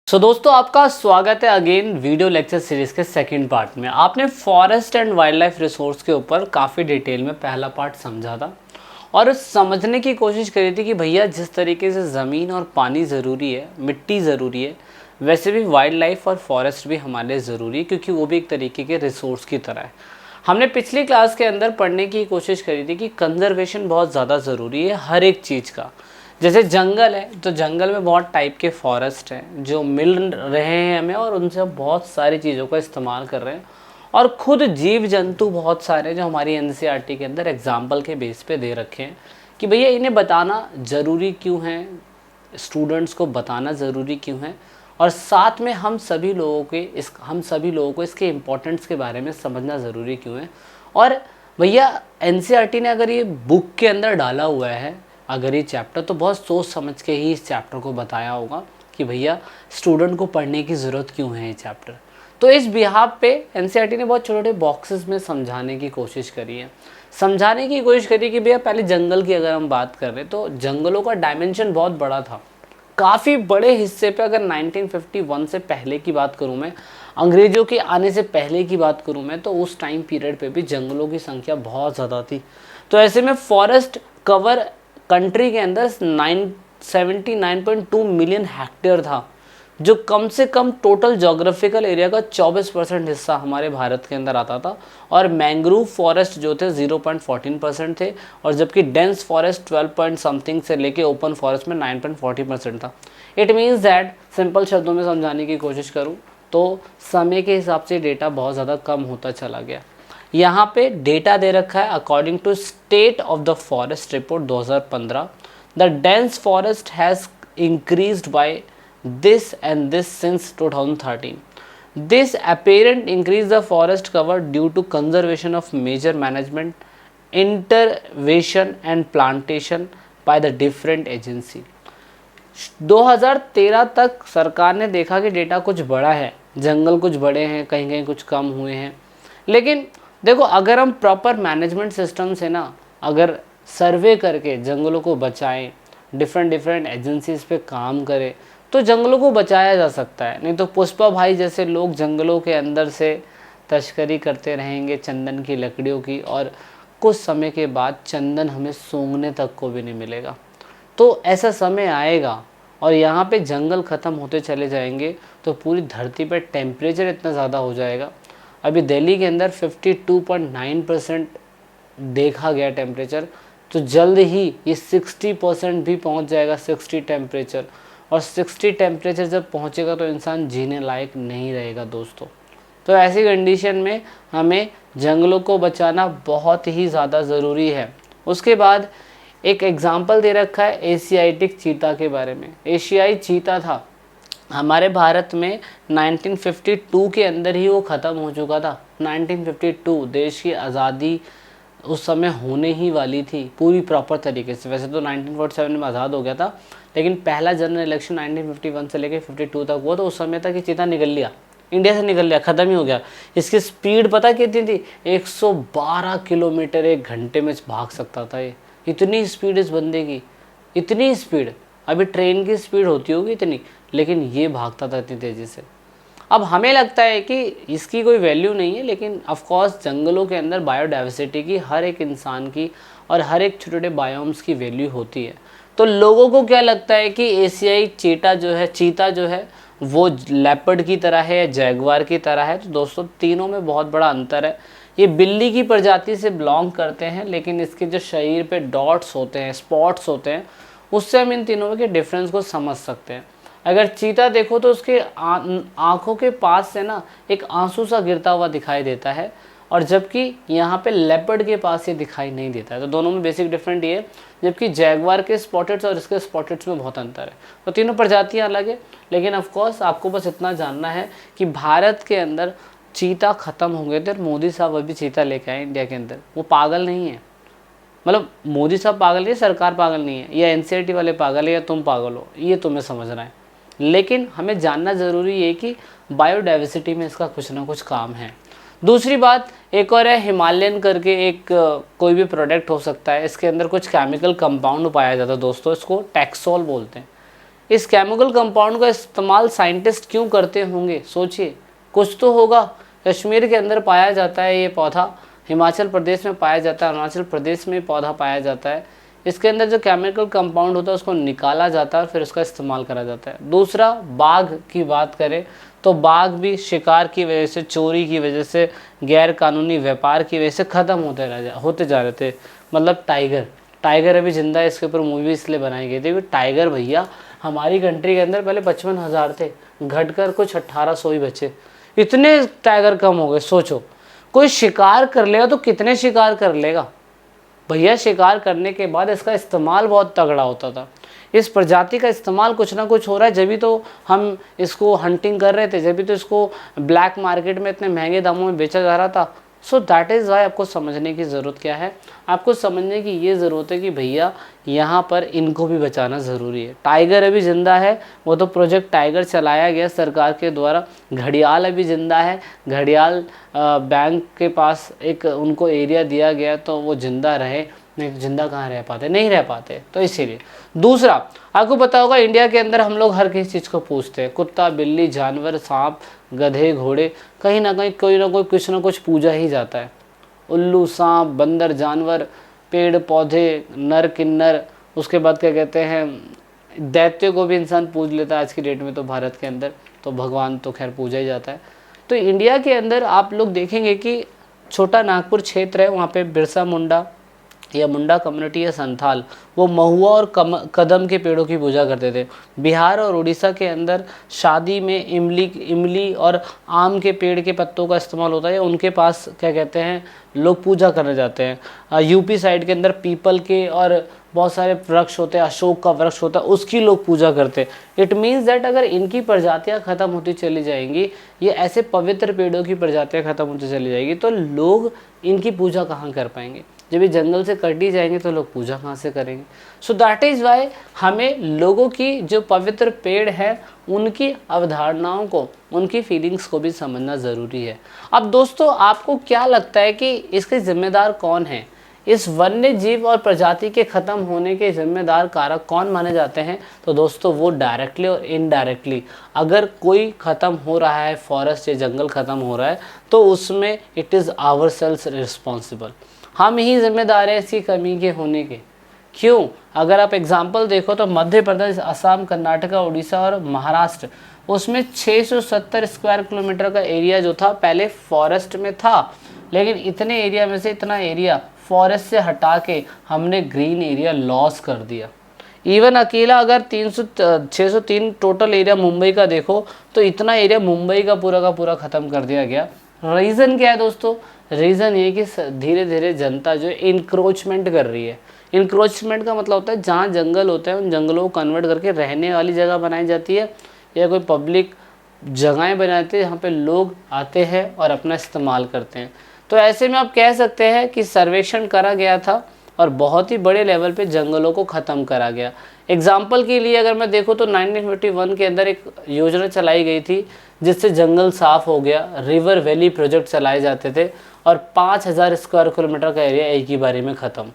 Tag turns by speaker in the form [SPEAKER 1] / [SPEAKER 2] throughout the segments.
[SPEAKER 1] दोस्तों आपका स्वागत है अगेन वीडियो लेक्चर सीरीज़ के सेकंड पार्ट में। आपने forest and wild life resource के ऊपर काफ़ी डिटेल में पहला पार्ट समझा था और समझने की कोशिश करी थी कि भैया जिस तरीके से ज़मीन और पानी ज़रूरी है, मिट्टी ज़रूरी है, वैसे भी वाइल्ड लाइफ और फॉरेस्ट भी हमारे लिए ज़रूरी है क्योंकि वो भी एक तरीके के रिसोर्स की तरह है। हमने पिछली क्लास के अंदर पढ़ने की कोशिश करी थी कि कंजर्वेशन बहुत ज़्यादा ज़रूरी है हर एक चीज़ का। जैसे जंगल है तो जंगल में बहुत टाइप के फॉरेस्ट हैं जो मिल रहे हैं हमें और उनसे हम बहुत सारी चीज़ों का इस्तेमाल कर रहे हैं। और ख़ुद जीव जंतु बहुत सारे जो हमारी एनसीईआरटी के अंदर एग्जाम्पल के बेस पे दे रखे हैं कि भैया इन्हें बताना ज़रूरी क्यों है, स्टूडेंट्स को बताना ज़रूरी क्यों है, और साथ में हम सभी लोगों को इसके इम्पोर्टेंस के बारे में समझना ज़रूरी क्यों है। और भैया एनसीईआरटी ने अगर ये बुक के अंदर डाला हुआ है अगर ये चैप्टर, तो बहुत सोच समझ के ही इस चैप्टर को बताया होगा कि भैया स्टूडेंट को पढ़ने की ज़रूरत क्यों है ये चैप्टर। तो इस बिहाफ पे एनसीईआरटी ने बहुत छोटे छोटे बॉक्सेस में समझाने की कोशिश करी है। कि भैया पहले जंगल की अगर हम बात कर रहे हैं तो जंगलों का डायमेंशन बहुत बड़ा था। काफ़ी बड़े हिस्से पे अगर 1951 से पहले की बात करूँ मैं, अंग्रेज़ों के आने से पहले की बात करूँ मैं, तो उस टाइम पीरियड पे भी जंगलों की संख्या बहुत ज़्यादा थी। तो ऐसे में फॉरेस्ट कवर कंट्री के अंदर 79.2 मिलियन हेक्टेयर था, जो कम से कम टोटल जोग्राफिकल एरिया का 24% हिस्सा हमारे भारत के अंदर आता था। और मैंग्रोव फॉरेस्ट जो थे 0.14% थे, और जबकि डेंस फॉरेस्ट 12 पॉइंट समथिंग से लेके ओपन फॉरेस्ट में 9.40% था। इट मीन्स दैट, सिंपल शब्दों में समझाने की कोशिश करूँ तो समय के हिसाब से डेटा बहुत ज़्यादा कम होता चला गया। यहाँ पे डेटा दे रखा है according to state of the forest report 2015, the dense forest has increased by this and this since 2013. This apparent increase the forest cover due to conservation of major management, intervention and plantation by the different agency. 2013 तक सरकार ने देखा कि data कुछ बड़ा है, जंगल कुछ बड़े हैं, कहीं कहीं कुछ कम हुए हैं। लेकिन देखो, अगर हम प्रॉपर मैनेजमेंट सिस्टम से ना अगर सर्वे करके जंगलों को बचाएं, डिफरेंट एजेंसीज पे काम करें, तो जंगलों को बचाया जा सकता है। नहीं तो पुष्पा भाई जैसे लोग जंगलों के अंदर से तस्करी करते रहेंगे चंदन की लकड़ियों की, और कुछ समय के बाद चंदन हमें सूंघने तक को भी नहीं मिलेगा। तो ऐसा समय आएगा और यहाँ पे जंगल ख़त्म होते चले जाएंगे तो पूरी धरती पर टेम्परेचर इतना ज़्यादा हो जाएगा। अभी दिल्ली के अंदर 52.9% देखा गया टेम्परेचर, तो जल्द ही ये 60% भी पहुँच जाएगा, 60 टेम्परेचर। और 60 टेम्परेचर जब पहुंचेगा तो इंसान जीने लायक नहीं रहेगा दोस्तों। तो ऐसी कंडीशन में हमें जंगलों को बचाना बहुत ही ज़्यादा ज़रूरी है। उसके बाद एक एग्जांपल दे रखा है एशियाटिक चीता के बारे में। एशियाई चीता था हमारे भारत में 1952 के अंदर ही वो ख़त्म हो चुका था। 1952 देश की आज़ादी उस समय होने ही वाली थी पूरी प्रॉपर तरीके से। वैसे तो 1947 में आज़ाद हो गया था, लेकिन पहला जनरल इलेक्शन 1951 से लेकर 52 तक हुआ, तो उस समय तक ये चीता निकल लिया, इंडिया से निकल लिया, ख़त्म ही हो गया। इसकी स्पीड पता कितनी थी? 112 किलोमीटर एक घंटे में भाग सकता था ये। इतनी स्पीड इस बंदे की, इतनी स्पीड, अभी ट्रेन की स्पीड होती होगी इतनी, लेकिन ये भागता था इतनी तेज़ी से। अब हमें लगता है कि इसकी कोई वैल्यू नहीं है, लेकिन ऑफकोर्स जंगलों के अंदर बायोडाइवर्सिटी की हर एक इंसान की और हर एक छोटे छोटे बायोम्स की वैल्यू होती है। तो लोगों को क्या लगता है कि एशियाई चीता जो है वो लेपर्ड की तरह है या जैगवार की तरह है। तो दोस्तों तीनों में बहुत बड़ा अंतर है। ये बिल्ली की प्रजाति से बिलोंग करते हैं, लेकिन इसके जो शरीर पे डॉट्स होते हैं, स्पॉट्स होते हैं, उससे हम इन तीनों के डिफरेंस को समझ सकते हैं। अगर चीता देखो तो उसके आँखों के पास से ना एक आंसू सा गिरता हुआ दिखाई देता है, और जबकि यहाँ पे लेपर्ड के पास ये दिखाई नहीं देता है। तो दोनों में बेसिक डिफरेंट ये है, जबकि जैगवार के स्पॉटेड्स और इसके स्पॉटेड्स में बहुत अंतर है। तो तीनों प्रजातियाँ अलग है, लेकिन ऑफकोर्स आपको बस इतना जानना है कि भारत के अंदर चीता ख़त्म हो गए थे और मोदी साहब अभी चीता लेके आए इंडिया के अंदर। वो पागल नहीं है, मतलब मोदी साहब पागल नहीं है, सरकार पागल नहीं है, या एनसीईआरटी वाले पागल है, या तुम पागल हो, ये तुम्हें समझना है। लेकिन हमें जानना ज़रूरी है कि बायोडाइवर्सिटी में इसका कुछ ना कुछ काम है। दूसरी बात एक और है, हिमालयन करके एक कोई भी प्रोडक्ट हो सकता है, इसके अंदर कुछ केमिकल कंपाउंड पाया जाता है दोस्तों, इसको टैक्सोल बोलते हैं। इस केमिकल कंपाउंड का इस्तेमाल साइंटिस्ट क्यों करते होंगे, सोचिए, कुछ तो होगा। कश्मीर के अंदर पाया जाता है ये पौधा, हिमाचल प्रदेश में पाया जाता है, अरुणाचल प्रदेश में पौधा पाया जाता है। इसके अंदर जो केमिकल कंपाउंड होता है उसको निकाला जाता है और फिर उसका इस्तेमाल करा जाता है। दूसरा, बाघ की बात करें तो बाघ भी शिकार की वजह से, चोरी की वजह से, गैर कानूनी व्यापार की वजह से ख़त्म होते जा रहे थे। मतलब टाइगर अभी जिंदा है, इसके ऊपर मूवी इसलिए बनाई गई थी कि टाइगर भैया हमारी कंट्री के अंदर पहले 55,000 थे, घटकर कुछ 1800 ही बचे। इतने टाइगर कम हो गए। सोचो, कोई शिकार कर लेगा तो कितने शिकार कर लेगा भैया। शिकार करने के बाद इसका इस्तेमाल बहुत तगड़ा होता था। इस प्रजाति का इस्तेमाल कुछ ना कुछ हो रहा है, जब भी तो हम इसको हंटिंग कर रहे थे, जब भी तो इसको ब्लैक मार्केट में इतने महंगे दामों में बेचा जा रहा था। सो दैट इज़ वाई आपको समझने की ज़रूरत क्या है, आपको समझने की ये ज़रूरत है कि भैया यहाँ पर इनको भी बचाना ज़रूरी है। टाइगर अभी ज़िंदा है, वो तो प्रोजेक्ट टाइगर चलाया गया सरकार के द्वारा। घड़ियाल अभी ज़िंदा है, घड़ियाल बैंक के पास एक उनको एरिया दिया गया तो वो ज़िंदा रहे, नहीं जिंदा कहाँ रह पाते, नहीं रह पाते। तो इसीलिए दूसरा, आपको पता होगा इंडिया के अंदर हम लोग हर किसी चीज़ को पूजते हैं, कुत्ता, बिल्ली, जानवर, सांप, गधे, घोड़े, कहीं ना कहीं कोई ना कोई कुछ ना कुछ पूजा ही जाता है। उल्लू, सांप, बंदर, जानवर, पेड़ पौधे, नर किन्नर, उसके बाद क्या कहते हैं, दैत्य को भी इंसान पूज लेता है आज की डेट में। तो भारत के अंदर तो भगवान तो खैर पूजा ही जाता है। तो इंडिया के अंदर आप लोग देखेंगे कि छोटा नागपुर क्षेत्र है, वहाँ पे बिरसा मुंडा या मुंडा कम्युनिटी या संथाल, वो महुआ और कदम के पेड़ों की पूजा करते थे। बिहार और उड़ीसा के अंदर शादी में इमली और आम के पेड़ के पत्तों का इस्तेमाल होता है, उनके पास क्या कहते हैं लोग पूजा करने जाते हैं। यूपी साइड के अंदर पीपल के और बहुत सारे वृक्ष होते हैं, अशोक का वृक्ष होता है, उसकी लोग पूजा करते हैं। इट मीन्स दैट अगर इनकी प्रजातियाँ ख़त्म होती चली जाएंगी, ये ऐसे पवित्र पेड़ों की प्रजातियाँ ख़त्म होती चली जाएगी, तो लोग इनकी पूजा कहाँ कर पाएंगे। जब ये जंगल से कट ही जाएंगे तो लोग पूजा कहाँ से करेंगे। सो दैट इज़ वाई हमें लोगों की जो पवित्र पेड़ है उनकी अवधारणाओं को, उनकी फीलिंग्स को भी समझना ज़रूरी है। अब दोस्तों, आपको क्या लगता है कि इसके जिम्मेदार कौन है, इस वन्य जीव और प्रजाति के ख़त्म होने के जिम्मेदार कारक कौन माने जाते हैं? तो दोस्तों, वो डायरेक्टली और इनडायरेक्टली, अगर कोई ख़त्म हो रहा है, फॉरेस्ट या जंगल ख़त्म हो रहा है, तो उसमें it is ourselves responsible, हम ही जिम्मेदार हैं इसकी कमी के होने के। क्यों? अगर आप एग्जाम्पल देखो तो मध्य प्रदेश, असम, कर्नाटका, उड़ीसा और महाराष्ट्र, उसमें 670 स्क्वायर किलोमीटर का एरिया जो था पहले फॉरेस्ट में था, लेकिन इतने एरिया में से इतना एरिया फॉरेस्ट से हटा के हमने ग्रीन एरिया लॉस कर दिया। इवन अकेला अगर 603 टोटल एरिया मुंबई का देखो तो इतना एरिया मुंबई का पूरा ख़त्म कर दिया गया। रीज़न क्या है दोस्तों? रीज़न ये कि धीरे धीरे जनता जो है इंक्रोचमेंट कर रही है। इंक्रोचमेंट का मतलब होता है जहाँ जंगल होते हैं उन जंगलों को कन्वर्ट करके रहने वाली जगह बनाई जाती है, या कोई पब्लिक जगहें बनाते हैं जहाँ पे लोग आते हैं और अपना इस्तेमाल करते हैं। तो ऐसे में आप कह सकते हैं कि सर्वेक्षण करा गया था और बहुत ही बड़े लेवल पे जंगलों को ख़त्म करा गया। एग्जाम्पल के लिए अगर मैं देखूँ तो 1951 के अंदर एक योजना चलाई गई थी जिससे जंगल साफ़ हो गया। रिवर वैली प्रोजेक्ट चलाए जाते थे और 5000 स्क्वायर किलोमीटर का एरिया एक ही बारी में ख़त्म।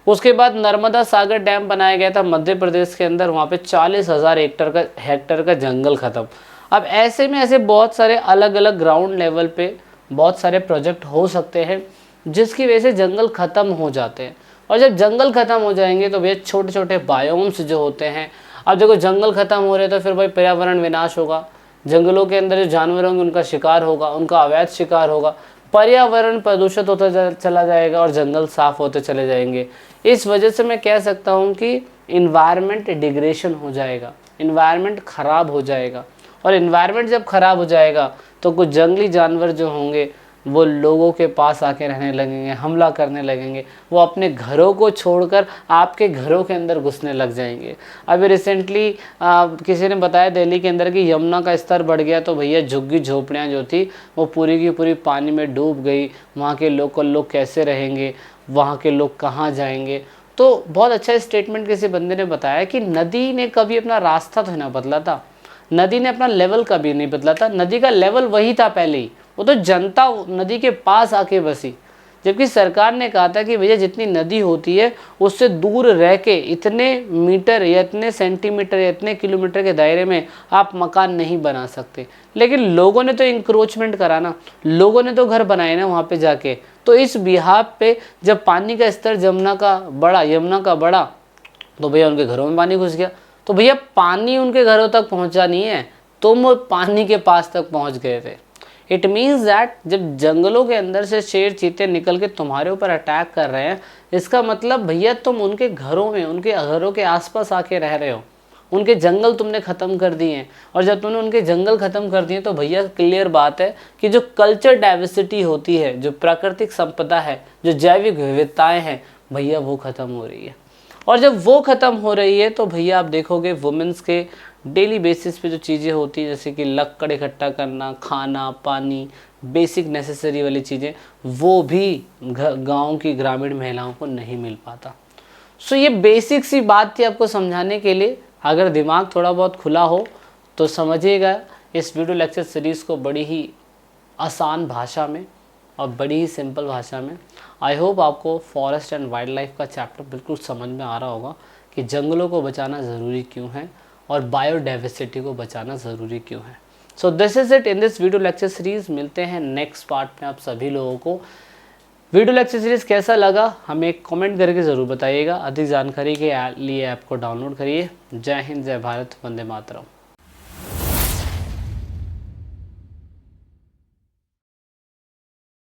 [SPEAKER 1] उसके बाद नर्मदा सागर डैम बनाया गया था मध्य प्रदेश के अंदर, वहाँ पे 40,000 हेक्टेयर का जंगल ख़त्म। अब ऐसे में ऐसे बहुत सारे अलग अलग ग्राउंड लेवल पे बहुत सारे प्रोजेक्ट हो सकते हैं जिसकी वजह से जंगल ख़त्म हो जाते हैं। और जब जंगल ख़त्म हो जाएंगे तो भैया छोटे छोटे बायोम्स जो होते हैं, अब देखो जंगल ख़त्म हो रहे तो फिर भाई पर्यावरण विनाश होगा, जंगलों के अंदर जो जानवर होंगे उनका शिकार होगा, उनका अवैध शिकार होगा, पर्यावरण प्रदूषित होता चला जाएगा और जंगल साफ होते चले जाएंगे। इस वजह से मैं कह सकता हूँ कि इन्वायरमेंट डिग्रेडेशन हो जाएगा, इन्वायरमेंट ख़राब हो जाएगा। और इन्वायरमेंट जब ख़राब हो जाएगा तो कुछ जंगली जानवर जो होंगे वो लोगों के पास आके रहने लगेंगे, हमला करने लगेंगे, वो अपने घरों को छोड़कर आपके घरों के अंदर घुसने लग जाएंगे। अभी रिसेंटली किसी ने बताया दिल्ली के अंदर कि यमुना का स्तर बढ़ गया तो भैया झुग्गी झोपड़ियाँ जो थी वो पूरी की पूरी पानी में डूब गई। वहाँ के लोकल लोग कैसे रहेंगे, वहाँ के लोग कहाँ जाएंगे? तो बहुत अच्छा स्टेटमेंट किसी बंदे ने बताया कि नदी ने कभी अपना रास्ता तो ना बदला था, नदी ने अपना लेवल कभी नहीं बदला था, नदी का लेवल वही था पहले ही, वो तो जनता नदी के पास आके बसी। जबकि सरकार ने कहा था कि भैया जितनी नदी होती है उससे दूर रह के इतने मीटर या इतने सेंटीमीटर या इतने किलोमीटर के दायरे में आप मकान नहीं बना सकते। लेकिन लोगों ने तो इंक्रोचमेंट करा ना, लोगों ने तो घर बनाए ना वहाँ पे जाके। तो इस बिहाफ पे जब पानी का स्तर यमुना का बढ़ा तो भैया उनके घरों में पानी घुस गया। तो भैया पानी उनके घरों तक पहुँचा नहीं है, तुम पानी के पास तक पहुँच गए थे। इट मीन्स दैट जब जंगलों के अंदर से शेर चीते निकल के तुम्हारे ऊपर अटैक कर रहे हैं, इसका मतलब भैया तुम उनके घरों में, उनके घरों के आसपास आके रह रहे हो, उनके जंगल तुमने ख़त्म कर दिए हैं। और जब तुमने उनके जंगल ख़त्म कर दिए तो भैया क्लियर बात है कि जो कल्चर डाइवर्सिटी होती है, जो प्राकृतिक संपदा है, जो जैविक विविधताएँ हैं भैया वो ख़त्म हो रही है। और जब वो ख़त्म हो रही है तो भैया आप देखोगे वुमेंस के डेली बेसिस पे जो चीज़ें होती हैं, जैसे कि लकड़ इकट्ठा करना, खाना पानी, बेसिक नेसेसरी वाली चीज़ें, वो भी गांव की ग्रामीण महिलाओं को नहीं मिल पाता। सो ये बेसिक सी बात थी आपको समझाने के लिए। अगर दिमाग थोड़ा बहुत खुला हो तो समझिएगा इस वीडियो लेक्चर सीरीज़ को बड़ी ही आसान भाषा में और बड़ी ही सिंपल भाषा में। आई होप आपको फॉरेस्ट एंड वाइल्ड लाइफ का चैप्टर बिल्कुल समझ में आ रहा होगा कि जंगलों को बचाना ज़रूरी क्यों है और बायोडाइवर्सिटी को बचाना ज़रूरी क्यों है। So this is it in this video lecture series. मिलते हैं नेक्स्ट पार्ट में आप सभी लोगों को। वीडियो लेक्चर सीरीज़ कैसा लगा हमें कमेंट करके ज़रूर बताइएगा। अधिक जानकारी के लिए ऐप को डाउनलोड करिए। जय हिंद, जय भारत, वंदे मातरम।